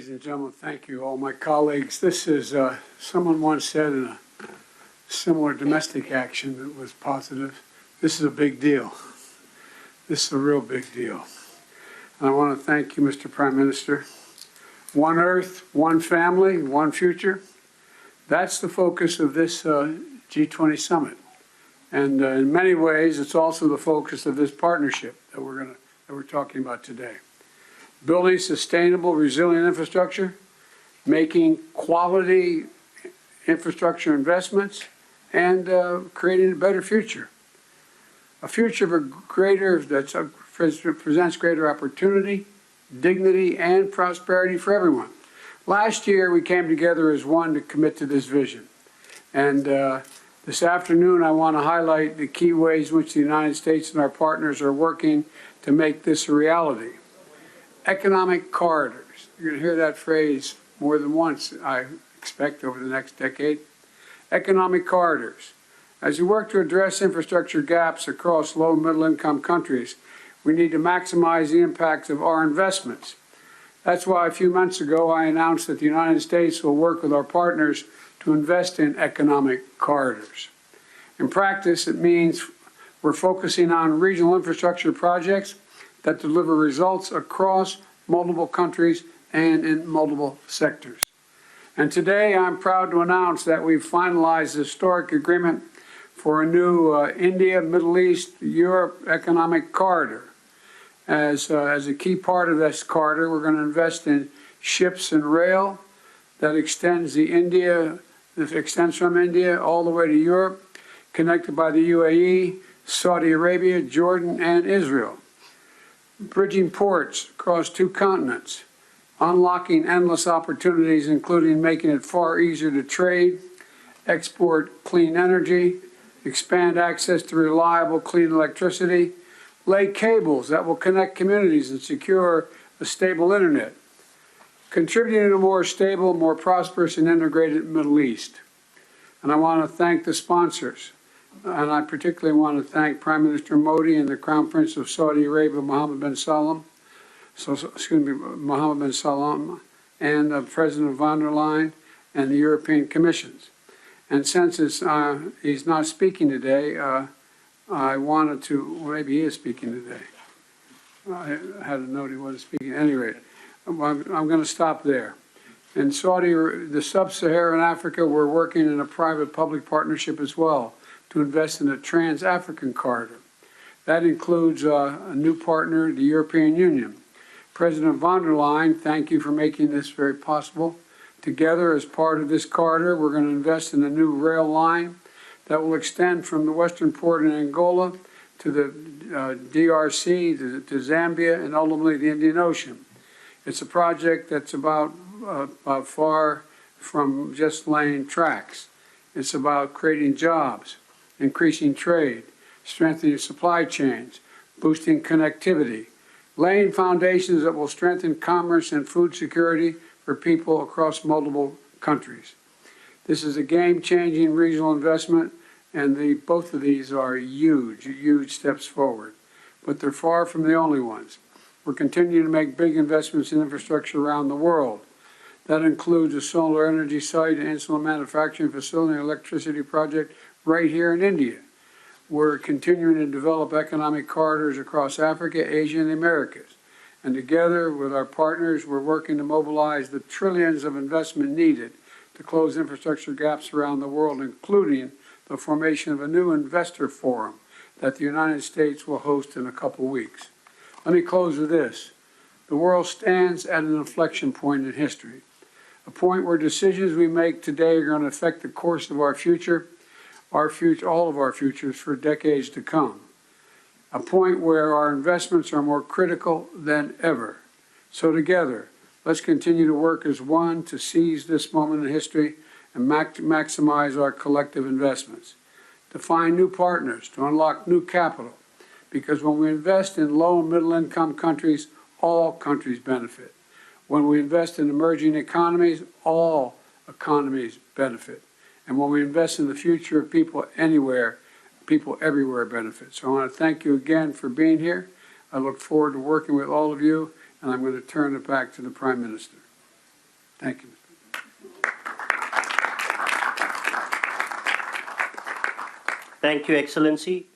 Ladies and gentlemen, thank you, all my colleagues. This is, someone once said in a similar domestic action that was positive, this is a big deal. This is a real big deal. And I want to thank you, Mr. Prime Minister. One Earth, one family, one future. That's the focus of this G20 summit. And in many ways, it's also the focus of this partnership that we're talking about today. Building sustainable, resilient infrastructure, making quality infrastructure investments, and creating a better future. A future that presents greater opportunity, dignity, and prosperity for everyone. Last year, we came together as one to commit to this vision. And this afternoon, I want to highlight the key ways in which the United States and our partners are working to make this a reality. Economic corridors. You're going to hear that phrase more than once, I expect, over the next decade. Economic corridors. As we work to address infrastructure gaps across low and middle income countries, we need to maximize the impacts of our investments. That's why a few months ago I announced that the United States will work with our partners to invest in economic corridors. In practice, it means we're focusing on regional infrastructure projects that deliver results across multiple countries and in multiple sectors. And today I'm proud to announce that we've finalized a historic agreement for a new India, Middle East, Europe economic corridor. As a key part of this corridor, we're going to invest in ships and rail that extends from India all the way to Europe, connected by the UAE, Saudi Arabia, Jordan, and Israel. Bridging ports across two continents, unlocking endless opportunities, including making it far easier to trade, export clean energy, expand access to reliable, clean electricity, lay cables that will connect communities and secure a stable internet, contributing to a more stable, more prosperous, and integrated Middle East. And I want to thank the sponsors. And I particularly want to thank Prime Minister Modi and the Crown Prince of Saudi Arabia, Mohammed bin Salman, and President von der Leyen and the European Commissions. And since he's not speaking today, I wanted to, well, maybe he is speaking today. I had a note he wasn't speaking. At any rate, I'm going to stop there. In the sub-Saharan Africa, we're working in a private-public partnership as well to invest in a trans-African corridor. That includes a new partner, the European Union. President von der Leyen, thank you for making this very possible. Together, as part of this corridor, we're going to invest in a new rail line that will extend from the western port in Angola to the DRC, to Zambia, and ultimately the Indian Ocean. It's a project that's about far from just laying tracks. It's about creating jobs, increasing trade, strengthening supply chains, boosting connectivity, laying foundations that will strengthen commerce and food security for people across multiple countries. This is a game-changing regional investment, and both of these are huge, huge steps forward. But they're far from the only ones. We're continuing to make big investments in infrastructure around the world. That includes a solar energy site, an insulin manufacturing facility, and electricity project right here in India. We're continuing to develop economic corridors across Africa, Asia, and the Americas. And together with our partners, we're working to mobilize the trillions of investment needed to close infrastructure gaps around the world, including the formation of a new investor forum that the United States will host in a couple weeks. Let me close with this. The world stands at an inflection point in history, a point where decisions we make today are going to affect the course of our future, all of our futures for decades to come. A point where our investments are more critical than ever. So together, let's continue to work as one to seize this moment in history and maximize our collective investments. To find new partners, to unlock new capital. Because when we invest in low and middle income countries, all countries benefit. When we invest in emerging economies, all economies benefit. And when we invest in the future of people anywhere, people everywhere benefit. So I want to thank you again for being here. I look forward to working with all of you, and I'm going to turn it back to the Prime Minister. Thank you. Thank you, Excellency.